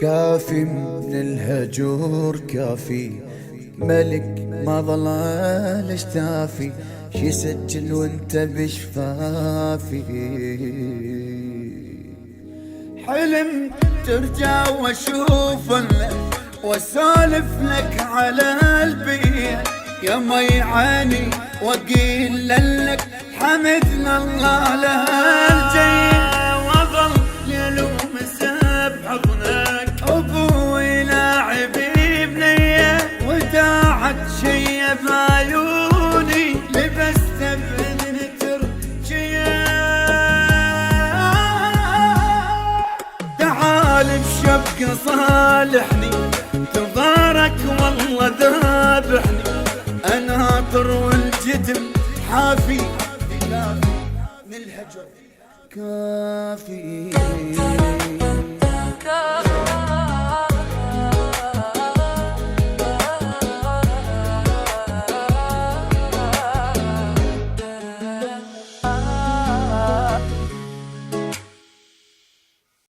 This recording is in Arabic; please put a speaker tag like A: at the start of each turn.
A: كافي من الهجور كافي، ملك ما ظلال اشتافي، شي سجل وانت بشفافي. حلم ترجع واشوف واسولف لك على البيت، يا ميعاني واقيل لك حمدنا الله لهالجيل. وظل ليل ومساء بحضنك ابوي لاعبي بنيه، وداعت شي بعيوني لبست بإذن ترجيه. تعال بشبق صالحني تظهرك والله ذابحني، اناطر والجدم حافي من الهجر كافي.